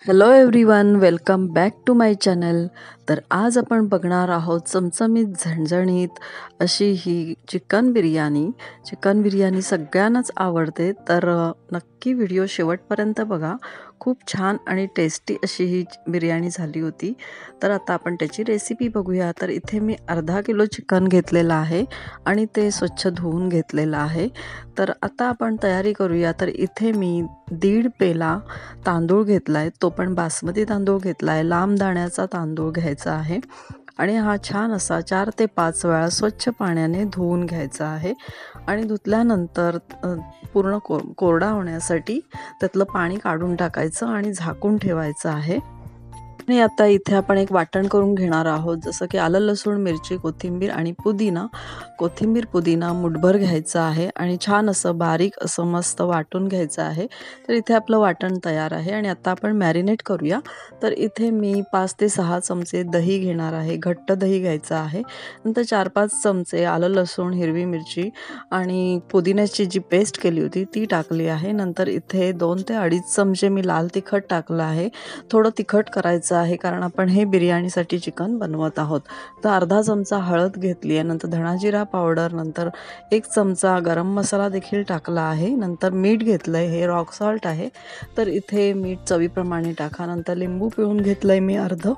Hello everyone, welcome back to my channel. तर आज आपण बघणार आहोत चमचमीत झणझणीत अशी ही चिकन बिर्याणी. चिकन बिर्याणी सगळ्यांनाच आवडते, तर नक्की व्हिडिओ शेवटपर्यंत बघा. खूप छान आणि टेस्टी अशी ही बिर्याणी झाली होती. तर आता आपण त्याची रेसिपी बघूया. तर इथे मी अर्धा किलो चिकन घेतलेलं आहे आणि ते स्वच्छ धुवून घेतलेलं आहे. तर आता आपण तयारी करूया. तर इथे मी 1.5 पेला तांदूळ घेतलाय, तो पण बासमती तांदूळ घेतलाय. लांब दाण्याचा तांदूळ घ्यायचा आहे आणि हा छान असा 4 ते 5 वेळा स्वच्छ पाण्याने धुवून घ्यायचा आहे. आणि धुतल्यानंतर पूर्ण कोरडा होण्यासाठी त्यातलं पाणी काढून टाकायचं आणि झाकून ठेवायचं आहे. आणि आता इथे आपण एक वाटण करून घेणार आहोत, जसं की आलं, लसूण, मिरची, कोथिंबीर आणि पुदिना. कोथिंबीर पुदिना मुठभर घ्यायचा आहे आणि छान असं बारीक असं मस्त वाटून घ्यायचं आहे. तर इथे आपलं वाटण तयार आहे आणि आता आपण मॅरिनेट करूया. तर इथे मी 5 ते 6 चमचे दही घेणार आहे. घट्ट दही घ्यायचं आहे. नंतर 4-5 चमचे आलं, लसूण, हिरवी मिरची आणि पुदिन्याची जी पेस्ट केली होती ती टाकली आहे. नंतर इथे 2 ते 2.5 चमचे मी लाल तिखट टाकलं आहे. थोडं तिखट करायचं आहे कारण आपण हे बिर्याणीसाठी चिकन बनवत आहोत. तर अर्धा चमचा हळद घेतली आहे. नंतर धणाजिरा पावडर, नंतर 1 चमचा गरम मसाला देखील टाकला आहे. नंतर मीठ घेतलं आहे, हे रॉक सॉल्ट आहे. तर इथे मीठ चवीप्रमाणे टाका. नंतर लिंबू पिळून घेतलं आहे मी अर्धं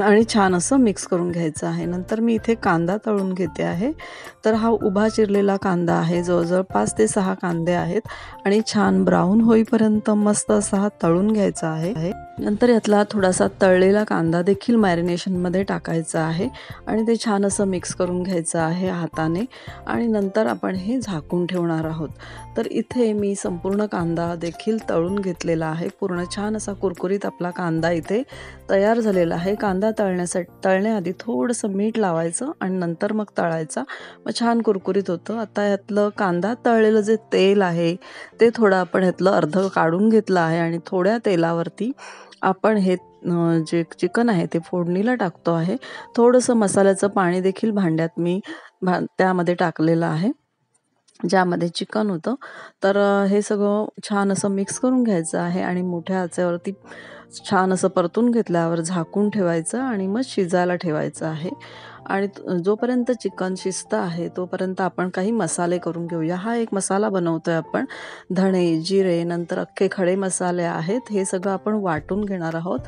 आणि छान असं मिक्स करून घ्यायचं आहे. नंतर मी इथे कांदा तळून घेते आहे. तर हा उभा चिरलेला कांदा आहे, जवळजवळ 5 ते 6 कांदे आहेत आणि छान ब्राऊन होईपर्यंत मस्त असा हा तळून घ्यायचा आहे. नंतर यातला थोडासा तळलेला कांदा देखील मॅरिनेशनमध्ये टाकायचा आहे आणि ते छान असं मिक्स करून घ्यायचं आहे हाताने आणि नंतर आपण हे झाकून ठेवणार आहोत. तर इथे मी संपूर्ण कांदा देखील तळून घेतलेला आहे. पूर्ण छान असा कुरकुरीत आपला कांदा इथे तयार झालेला आहे. कांदा तळण्याआधी थोडंसं मीठ लावायचं आणि नंतर मग तळायचा, मग छान कुरकुरीत होतं. आता यातलं कांदा तळलेलं जे तेल आहे ते थोडं आपण यातलं अर्धं काढून घेतलं आहे आणि थोड्या तेलावरती आपण हे जे चिकन आहे ते फोडणीला टाकतो आहे. थोडंसं मसाल्याचं पाणी देखील भांड्यात मी त्यामध्ये टाकलेलं आहे, ज्यामध्ये चिकन होतं. तर हे सगळं छान असं मिक्स करून घ्यायचं आहे आणि मोठ्या आचेवरती छान असं परतून घेतल्यावर झाकून ठेवायचं आणि मग शिजायला ठेवायचं आहे. आणि जोपर्यंत चिकन शिजतं आहे तोपर्यंत आपण काही मसाले करून घेऊया. हा एक मसाला बनवतोय आपण. धणे, जिरे, नंतर अख्खे खडे मसाले आहेत, हे सगळं आपण वाटून घेणार आहोत.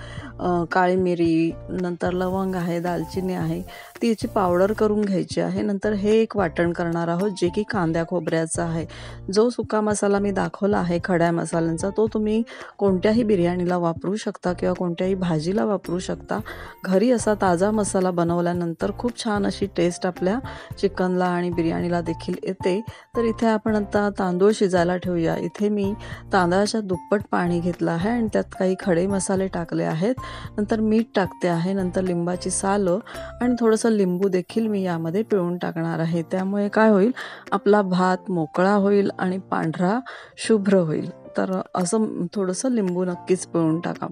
काळी मिरी, नंतर लवंग आहे, दालचिनी आहे, ती याची पावडर करून घ्यायची आहे. नंतर हे एक वाटण करणार आहोत जे की कांद्या खोबऱ्याचं आहे. जो सुका मसाला मी दाखवला आहे खड्या मसाल्यांचा, तो तुम्ही कोणत्याही बिर्याणीला वापरू शकता किंवा कोणत्याही भाजीला वापरू शकता. घरी असा ताजा मसाला बनवल्यानंतर खूप छान अशी टेस्ट आपल्या चिकनला आणि बिर्याणीला देखील येते. तर इथे आपण आता तांदूळ शिजायला ठेवूया. इथे मी तांदळाच्या दुप्पट पाणी घेतलं आहे आणि त्यात काही खडे मसाले टाकले आहेत. नंतर मीठ टाकते आहे, नंतर लिंबाची सालं आणि थोडंसं लिंबू देखील मी यामध्ये पिळून टाकणार आहे. त्यामुळे काय होईल, आपला भात मोकळा होईल आणि पांढरा शुभ्र होईल. तर असं थोडंसं लिंबू नक्कीच पिळून टाका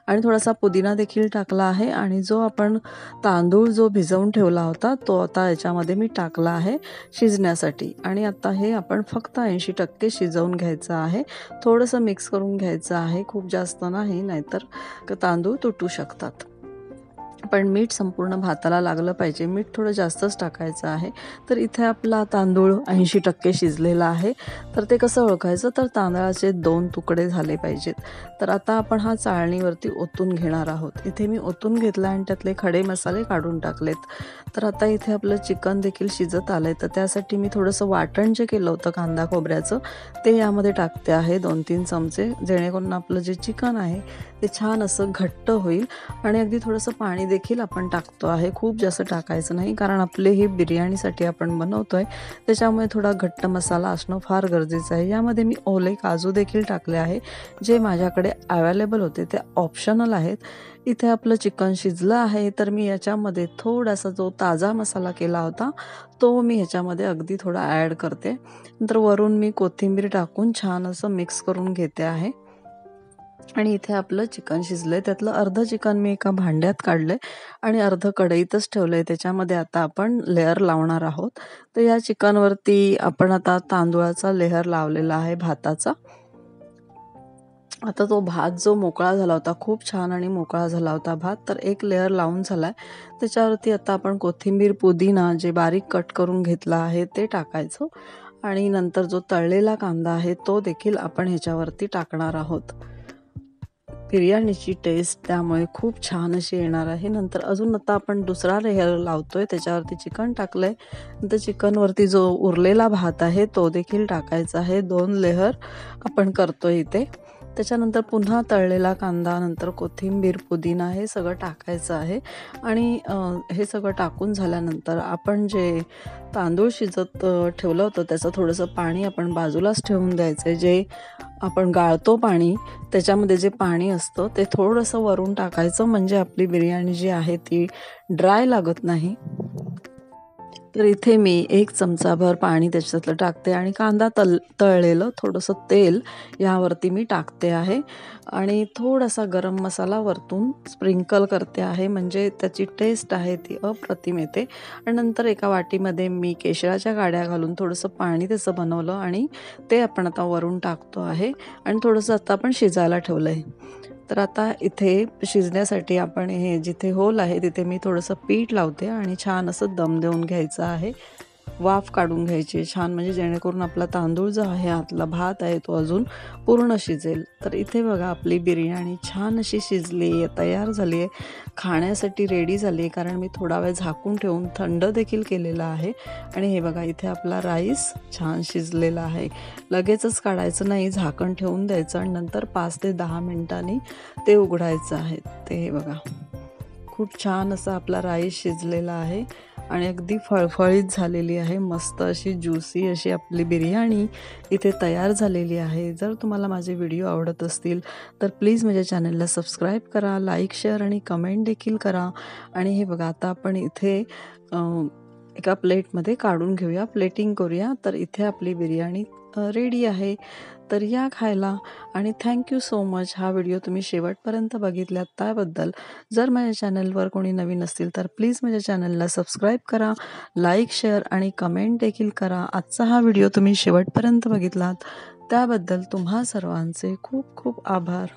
आणि थोडासा पुदिना देखील टाकला आहे. आणि जो आपण तांदूळ जो भिजवून ठेवला होता तो आता याच्यामध्ये मी टाकला आहे शिजण्यासाठी. आणि आता हे आपण फक्त 80% शिजवून घ्यायचं आहे. थोडंसं मिक्स करून घ्यायचं आहे, खूप जास्त नाही, नाहीतर तांदूळ तुटू शकतात. पण मीठ संपूर्ण भाताला लागलं पाहिजे, मीठ थोडं जास्तच टाकायचं आहे. तर इथे आपला तांदूळ 80% शिजलेला आहे. तर ते कसं ओळखायचं, तर तांदळाचे 2 तुकडे झाले पाहिजेत. तर आता आपण हा चाळणीवरती ओतून घेणार आहोत. इथे मी ओतून घेतला आणि त्यातले खडे मसाले काढून टाकलेत. तर आता इथे आपलं चिकन देखील शिजत आलंय. तर त्यासाठी मी थोडंसं वाटण जे केलं होतं कांदा खोबऱ्याचं ते यामध्ये टाकते आहे, 2-3 चमचे, जेणेकरून आपलं जे चिकन आहे ते छान असं घट्ट होईल. आणि अगदी थोडंसं पाणी देखील आपण टाकतो आहे, खूप जास्त टाकायचं नाही कारण आपले हे बिर्याणीसाठी आपण बनवतोय, त्याच्यामुळे थोडा घट्ट मसाला असणं फार गरजेचं आहे. यामध्ये मी ओले काजू देखील टाकले आहे, जे माझ्याकडे अवेलेबल होते, ते ऑप्शनल आहेत. इथे आपलं चिकन शिजलं आहे, तर मी याच्यामध्ये थोडासा जो ताजा मसाला केला होता तो मी ह्याच्यामध्ये अगदी थोडा ॲड करते. नंतर वरून मी कोथिंबीर टाकून छान असं मिक्स करून घेते आहे. आणि इथे आपलं चिकन शिजलंय, त्यातलं अर्धं चिकन मी एका भांड्यात काढलंय आणि अर्धं कढईतच ठेवलंय. त्याच्यामध्ये आता आपण लेयर लावणार आहोत. तर या चिकनवरती आपण आता तांदूळाचा लेयर लावलेला आहे भाताचा आता तो भात जो मोकळा झाला होता, खूप छान आणि मोकळा झाला होता भात, तर एक लेअर लावून झाला आहे. त्याच्यावरती आता आपण कोथिंबीर, पुदिना जे बारीक कट करून घेतला आहे ते टाकायचं आणि नंतर जो तळलेला कांदा आहे तो देखील आपण ह्याच्यावरती टाकणार आहोत. बिर्याणीची टेस्ट त्यामुळे खूप छान अशी येणार आहे. नंतर अजून आता आपण दुसरा लेयर लावतोय, त्याच्यावरती चिकन टाकलंय. नंतर चिकनवरती जो उरलेला भात आहे तो देखील टाकायचा आहे. 2 लेयर आपण करतोय इथे. त्याच्यानंतर पुन्हा तळलेला कांदा, नंतर कोथिंबीर, पुदिना हे सगळं टाकायचं आहे आणि हे सगळं टाकून झाल्यानंतर आपण जे तांदूळ शिजत ठेवलं होतं त्याचं थोडंसं पाणी आपण बाजूलाच ठेवून द्यायचं आहे. जे आपण गाळतो पाणी, त्याच्यामध्ये जे पाणी असतं ते थोडंसं वरून टाकायचं, म्हणजे आपली बिर्याणी जी आहे ती ड्राय लागत नाही. तर इथे मी 1 चमचाभर पाणी त्याच्यातलं टाकते आणि कांदा तळलेलं थोडंसं तेल यावरती मी टाकते आहे आणि थोडासा गरम मसाला वरतून स्प्रिंकल करते आहे, म्हणजे त्याची टेस्ट आहे ती अप्रतिम येते. आणि नंतर एका वाटीमध्ये मी केशराच्या गाड्या घालून थोडंसं पाणी त्याचं बनवलं आणि ते आपण आता वरून टाकतो आहे आणि थोडंसं आता आपण शिजायला ठेवलं आहे. तर आता इथे शिजण्यासाठी आपण हे जिथे होल आहे तिथे मी थोडंसं पीठ लावते आणि छान असं दम देऊन घ्यायचं आहे. वाफ काढून घ्यायची छान, म्हणजे जेणेकरून आपला तांदूळ जो आहे, आतला भात आहे तो अजून पूर्ण शिजेल. तर इथे बघा आपली बिर्याणी छान अशी शिजली आहे, तयार झाली आहे, खाण्यासाठी रेडी झाली आहे. कारण मी थोडा वेळ झाकून ठेवून थंड देखील केलेला आहे. आणि हे बघा इथे आपला राईस छान शिजलेला आहे. लगेचच काढायचं नाही, झाकण ठेवून द्यायचं आणि नंतर 5 ते 10 मिनिटांनी ते उघडायचं आहे. ते हे बघा खूप छान असा आपला राईस शिजलेला आहे आणि अगदी फळफळीत झालेली आहे. मस्त अशी ज्युसी अशी आपली बिर्याणी इथे तयार झालेली आहे. जर तुम्हाला माझे व्हिडिओ आवडत असतील तर प्लीज माझ्या चॅनलला सबस्क्राईब करा, लाईक, शेअर आणि कमेंट देखील करा. आणि हे बघा आता आपण इथे एका प्लेटमध्ये काढून घेऊया, प्लेटिंग करूया. तर इथे आपली बिर्याणी रेडी आहे. तर या खायला आणि थँक्यू सो मच. हा व्हिडिओ तुम्ही शेवटपर्यंत बघितलात त्याबद्दल. जर माझ्या चॅनलवर कोणी नवीन असतील तर प्लीज माझ्या चॅनलला सबस्क्राईब करा, लाईक, शेअर आणि कमेंट देखील करा. आजचा हा व्हिडिओ तुम्ही शेवटपर्यंत बघितलात त्याबद्दल तुम्हा सर्वांचे खूप खूप आभार.